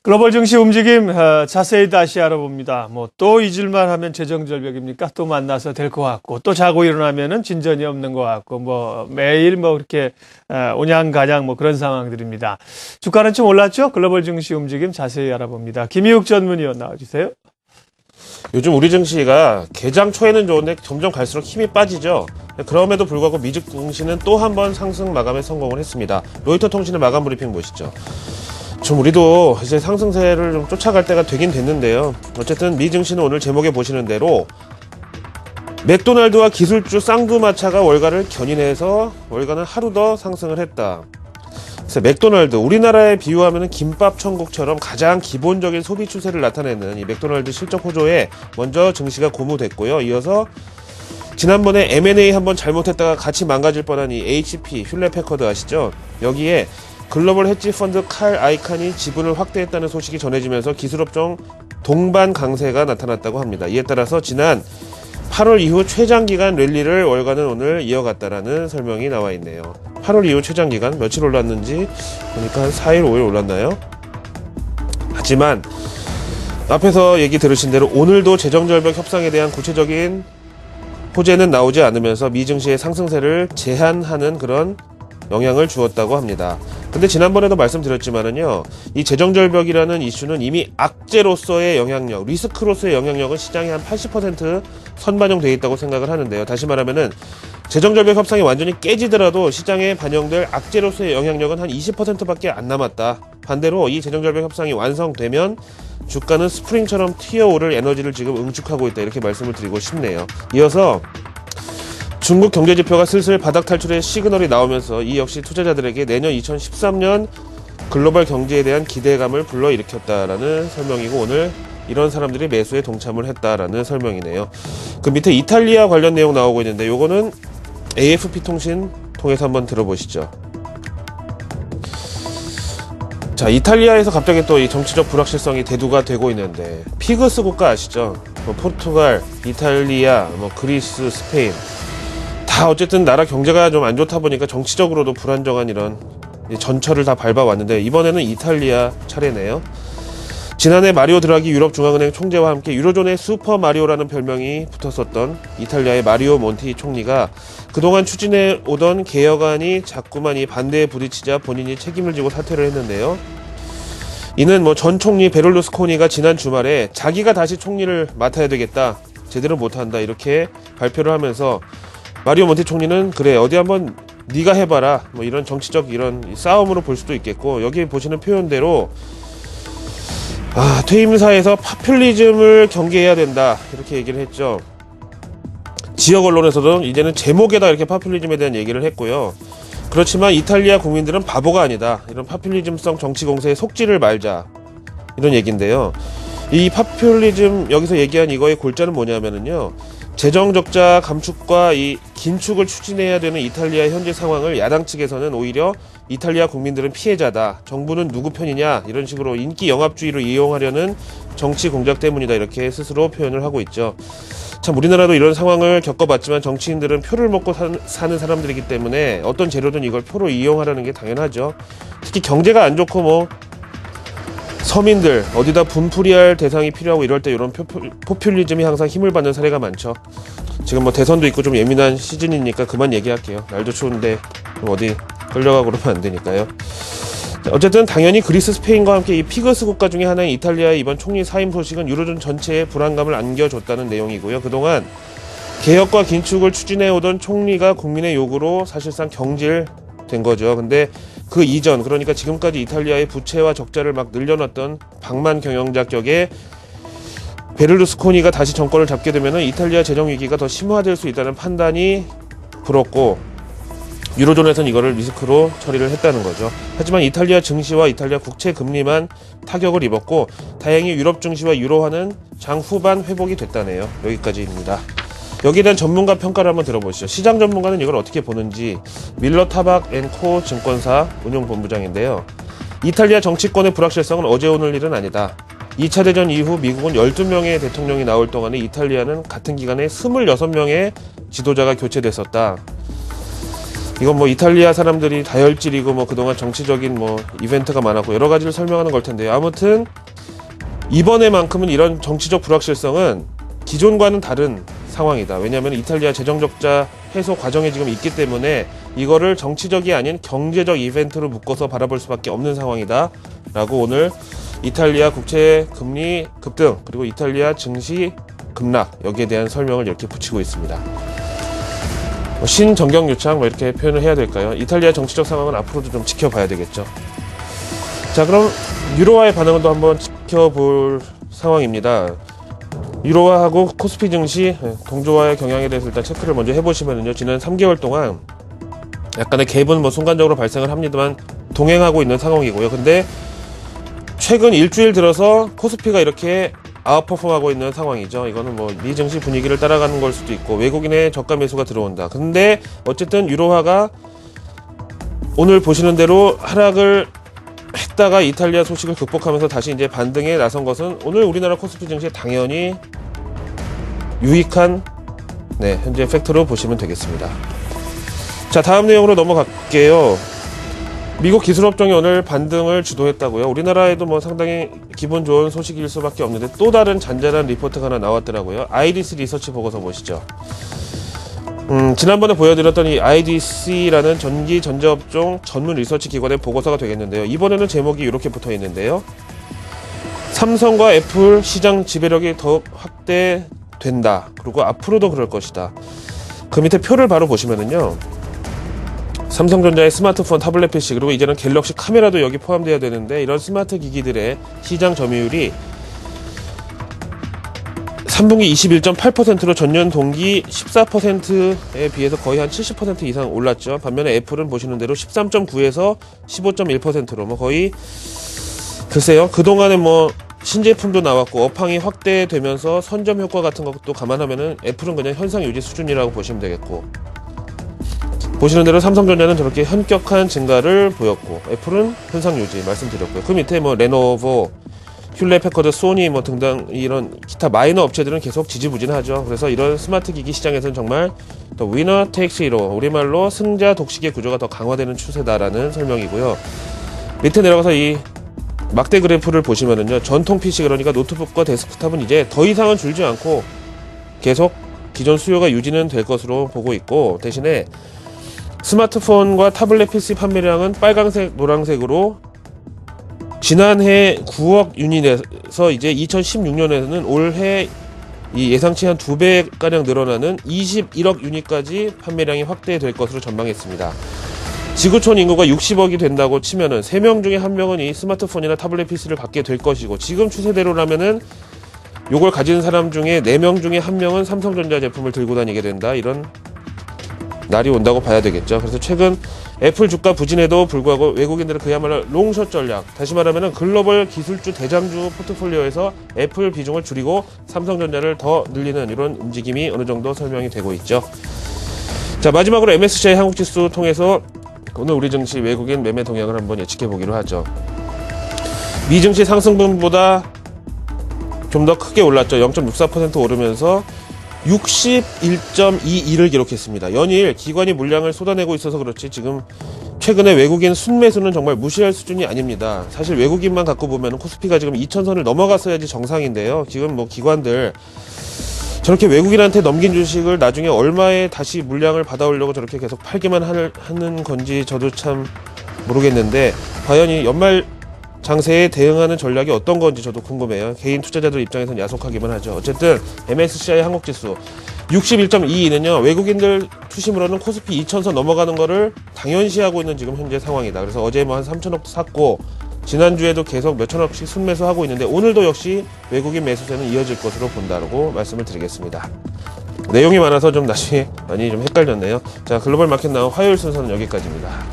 글로벌 증시 움직임 자세히 다시 알아봅니다. 뭐 또 잊을만 하면 재정절벽입니까? 또 만나서 될 것 같고 또 자고 일어나면은 진전이 없는 것 같고 뭐 매일 뭐 그렇게 오냥가냥 뭐 그런 상황들입니다. 주가는 좀 올랐죠? 글로벌 증시 움직임 자세히 알아봅니다. 김희욱 전문위원 나와주세요. 요즘 우리 증시가 개장 초에는 좋은데 점점 갈수록 힘이 빠지죠. 그럼에도 불구하고 미증 증시는 또 한 번 상승 마감에 성공을 했습니다. 로이터 통신의 마감 브리핑 보시죠. 좀 우리도 이제 상승세를 좀 쫓아갈 때가 되긴 됐는데요. 어쨌든 미 증시는 오늘 제목에 보시는 대로 맥도날드와 기술주 쌍두마차가 월가를 견인해서 월가는 하루 더 상승을 했다. 그래서 맥도날드, 우리나라에 비유하면 김밥 천국처럼 가장 기본적인 소비 추세를 나타내는 이 맥도날드 실적 호조에 먼저 증시가 고무됐고요. 이어서 지난번에 M&A 한번 잘못했다가 같이 망가질 뻔한 이 HP, 휭레패커드 아시죠? 여기에 글로벌 헤지 펀드 칼 아이칸이 지분을 확대했다는 소식이 전해지면서 기술업종 동반 강세가 나타났다고 합니다. 이에 따라서 지난 8월 이후 최장기간 랠리를 월가는 오늘 이어갔다라는 설명이 나와 있네요. 8월 이후 최장기간 며칠 올랐는지 보니까 한 4일, 5일 올랐나요? 하지만 앞에서 얘기 들으신 대로 오늘도 재정절벽 협상에 대한 구체적인 호재는 나오지 않으면서 미 증시의 상승세를 제한하는 그런 영향을 주었다고 합니다. 근데 지난번에도 말씀드렸지만은요, 이 재정절벽이라는 이슈는 이미 악재로서의 영향력, 리스크로서의 영향력은 시장에 한 80% 선반영되어 있다고 생각을 하는데요. 다시 말하면은 재정절벽 협상이 완전히 깨지더라도 시장에 반영될 악재로서의 영향력은 한 20%밖에 안 남았다. 반대로 이 재정절벽 협상이 완성되면 주가는 스프링처럼 튀어오를 에너지를 지금 응축하고 있다. 이렇게 말씀을 드리고 싶네요. 이어서 중국 경제지표가 슬슬 바닥 탈출의 시그널이 나오면서 이 역시 투자자들에게 내년 2013년 글로벌 경제에 대한 기대감을 불러일으켰다라는 설명이고, 오늘 이런 사람들이 매수에 동참을 했다라는 설명이네요. 그 밑에 이탈리아 관련 내용 나오고 있는데 요거는 AFP 통신 통해서 한번 들어보시죠. 자, 이탈리아에서 갑자기 또 이 정치적 불확실성이 대두가 되고 있는데, 피그스 국가 아시죠? 뭐 포르투갈, 이탈리아, 뭐 그리스, 스페인 다 어쨌든 나라 경제가 좀 안 좋다 보니까 정치적으로도 불안정한 이런 전철을 다 밟아왔는데, 이번에는 이탈리아 차례네요. 지난해 마리오 드라기 유럽중앙은행 총재와 함께 유로존의 슈퍼 마리오라는 별명이 붙었었던 이탈리아의 마리오 몬티 총리가 그동안 추진해 오던 개혁안이 자꾸만 이 반대에 부딪히자 본인이 책임을 지고 사퇴를 했는데요. 이는 뭐 전 총리 베를루스코니가 지난 주말에 자기가 다시 총리를 맡아야 되겠다, 제대로 못한다, 이렇게 발표를 하면서 마리오 몬티 총리는 그래 어디 한번 네가 해봐라, 뭐 이런 정치적 이런 싸움으로 볼 수도 있겠고, 여기 보시는 표현대로 퇴임사에서 파퓰리즘을 경계해야 된다, 이렇게 얘기를 했죠. 지역 언론에서도 이제는 제목에다 이렇게 파퓰리즘에 대한 얘기를 했고요. 그렇지만 이탈리아 국민들은 바보가 아니다, 이런 파퓰리즘성 정치 공세에 속지를 말자, 이런 얘기인데요. 이 파퓰리즘, 여기서 얘기한 이거의 골자는 뭐냐면은요, 재정 적자 감축과 이 긴축을 추진해야 되는 이탈리아의 현재 상황을 야당 측에서는 오히려 이탈리아 국민들은 피해자다, 정부는 누구 편이냐, 이런 식으로 인기 영합주의로 이용하려는 정치 공작 때문이다, 이렇게 스스로 표현을 하고 있죠. 참 우리나라도 이런 상황을 겪어봤지만 정치인들은 표를 먹고 사는 사람들이기 때문에 어떤 재료든 이걸 표로 이용하라는 게 당연하죠. 특히 경제가 안 좋고 뭐 서민들 어디다 분풀이할 대상이 필요하고 이럴 때 이런 포퓰리즘이 항상 힘을 받는 사례가 많죠. 지금 뭐 대선도 있고 좀 예민한 시즌이니까 그만 얘기할게요. 날도 추운데 좀 어디 끌려가고 그러면 안 되니까요. 어쨌든 당연히 그리스, 스페인과 함께 이 피그스 국가 중에 하나인 이탈리아의 이번 총리 사임 소식은 유로존 전체에 불안감을 안겨줬다는 내용이고요. 그동안 개혁과 긴축을 추진해오던 총리가 국민의 요구로 사실상 경질된 거죠. 근데 그 이전, 그러니까 지금까지 이탈리아의 부채와 적자를 막 늘려놨던 방만 경영자 격의 베를루스코니가 다시 정권을 잡게 되면 이탈리아 재정 위기가 더 심화될 수 있다는 판단이 불었고, 유로존에서는 이거를 리스크로 처리를 했다는 거죠. 하지만 이탈리아 증시와 이탈리아 국채 금리만 타격을 입었고, 다행히 유럽 증시와 유로화는 장 후반 회복이 됐다네요. 여기까지입니다. 여기에 대한 전문가 평가를 한번 들어보시죠. 시장 전문가는 이걸 어떻게 보는지. 밀러 타박 앤 코 증권사 운용본부장인데요. 이탈리아 정치권의 불확실성은 어제 오늘 일은 아니다. 2차 대전 이후 미국은 12명의 대통령이 나올 동안에 이탈리아는 같은 기간에 26명의 지도자가 교체됐었다. 이건 뭐 이탈리아 사람들이 다혈질이고 뭐 그동안 정치적인 뭐 이벤트가 많았고 여러 가지를 설명하는 걸 텐데요. 아무튼 이번에만큼은 이런 정치적 불확실성은 기존과는 다른 상황이다. 왜냐하면 이탈리아 재정적자 해소 과정에 지금 있기 때문에 이거를 정치적이 아닌 경제적 이벤트로 묶어서 바라볼 수밖에 없는 상황이다 라고 오늘 이탈리아 국채 금리 급등 그리고 이탈리아 증시 급락 여기에 대한 설명을 이렇게 붙이고 있습니다. 신정경유착 뭐 이렇게 표현을 해야 될까요? 이탈리아 정치적 상황은 앞으로도 좀 지켜봐야 되겠죠. 자, 그럼 유로화의 반응을 또 한번 지켜볼 상황입니다. 유로화하고 코스피 증시 동조화의 경향에 대해서 일단 체크를 먼저 해보시면요, 지난 3개월 동안 약간의 갭은 뭐 순간적으로 발생을 합니다만 동행하고 있는 상황이고요. 근데 최근 일주일 들어서 코스피가 이렇게 아웃퍼폼하고 있는 상황이죠. 이거는 뭐 미 증시 분위기를 따라가는 걸 수도 있고 외국인의 저가 매수가 들어온다. 근데 어쨌든 유로화가 오늘 보시는 대로 하락을 했다가 이탈리아 소식을 극복하면서 다시 이제 반등에 나선 것은 오늘 우리나라 코스피 증시에 당연히 유익한 현재 팩트로 보시면 되겠습니다. 자, 다음 내용으로 넘어갈게요. 미국 기술업종이 오늘 반등을 주도했다고요. 우리나라에도 뭐 상당히 기분 좋은 소식일 수밖에 없는데 또 다른 잔잔한 리포트가 하나 나왔더라고요. 아이디스 리서치 보고서 보시죠. 지난번에 보여드렸던 이 IDC라는 전기 전자업종 전문 리서치 기관의 보고서가 되겠는데요. 이번에는 제목이 이렇게 붙어 있는데요. 삼성과 애플 시장 지배력이 더욱 확대된다. 그리고 앞으로도 그럴 것이다. 그 밑에 표를 바로 보시면은요. 삼성전자의 스마트폰, 타블렛 PC, 그리고 이제는 갤럭시 카메라도 여기 포함되어야 되는데 이런 스마트 기기들의 시장 점유율이 3분기 21.8%로 전년 동기 14%에 비해서 거의 한 70% 이상 올랐죠. 반면에 애플은 보시는 대로 13.9에서 15.1%로 뭐 거의 글쎄요. 그동안에 뭐 신제품도 나왔고 업황이 확대되면서 선점 효과 같은 것도 감안하면은 애플은 그냥 현상 유지 수준이라고 보시면 되겠고 보시는 대로 삼성전자는 저렇게 현격한 증가를 보였고 애플은 현상 유지 말씀드렸고요. 그 밑에 뭐 레노버, 휴레패커드, 소니 뭐 등등 이런 기타 마이너 업체들은 계속 지지부진하죠. 그래서 이런 스마트 기기 시장에서는 정말 더 위너 테이크스 히로 우리말로 승자 독식의 구조가 더 강화되는 추세다라는 설명이고요. 밑에 내려가서 이 막대 그래프를 보시면은요. 전통 PC 그러니까 노트북과 데스크탑은 이제 더 이상은 줄지 않고 계속 기존 수요가 유지는 될 것으로 보고 있고 대신에 스마트폰과 타블렛 PC 판매량은 빨강색, 노란색으로 지난해 9억 유닛에서 이제 2016년에는 올해 이 예상치 한 2배가량 늘어나는 21억 유닛까지 판매량이 확대될 것으로 전망했습니다. 지구촌 인구가 60억이 된다고 치면은 3명 중에 1명은 이 스마트폰이나 타블렛 PC를 갖게 될 것이고 지금 추세대로라면은 요걸 가진 사람 중에 4명 중에 1명은 삼성전자 제품을 들고 다니게 된다. 이런 날이 온다고 봐야 되겠죠. 그래서 최근 애플 주가 부진에도 불구하고 외국인들은 그야말로 롱숏 전략, 다시 말하면 글로벌 기술주 대장주 포트폴리오에서 애플 비중을 줄이고 삼성전자를 더 늘리는 이런 움직임이 어느 정도 설명이 되고 있죠. 자, 마지막으로 MSCI 한국지수 통해서 오늘 우리 증시 외국인 매매 동향을 한번 예측해 보기로 하죠. 미 증시 상승분보다 좀 더 크게 올랐죠. 0.64% 오르면서 61.22를 기록했습니다. 연일 기관이 물량을 쏟아내고 있어서 그렇지 지금 최근에 외국인 순매수는 정말 무시할 수준이 아닙니다. 사실 외국인만 갖고 보면 코스피가 지금 2000선을 넘어갔어야지 정상인데요. 지금 뭐 기관들 저렇게 외국인한테 넘긴 주식을 나중에 얼마에 다시 물량을 받아오려고 저렇게 계속 팔기만 하는 건지 저도 참 모르겠는데 과연 이 연말 장세에 대응하는 전략이 어떤 건지 저도 궁금해요. 개인 투자자들 입장에서는 야속하기만 하죠. 어쨌든 MSCI 한국지수 61.22는요. 외국인들 투심으로는 코스피 2000선 넘어가는 거를 당연시하고 있는 지금 현재 상황이다. 그래서 어제 뭐 한 3천억도 샀고 지난주에도 계속 몇천억씩 순매수하고 있는데 오늘도 역시 외국인 매수세는 이어질 것으로 본다고 말씀을 드리겠습니다. 내용이 많아서 좀 나중에 많이 좀 헷갈렸네요. 자, 글로벌 마켓 나우 화요일 순서는 여기까지입니다.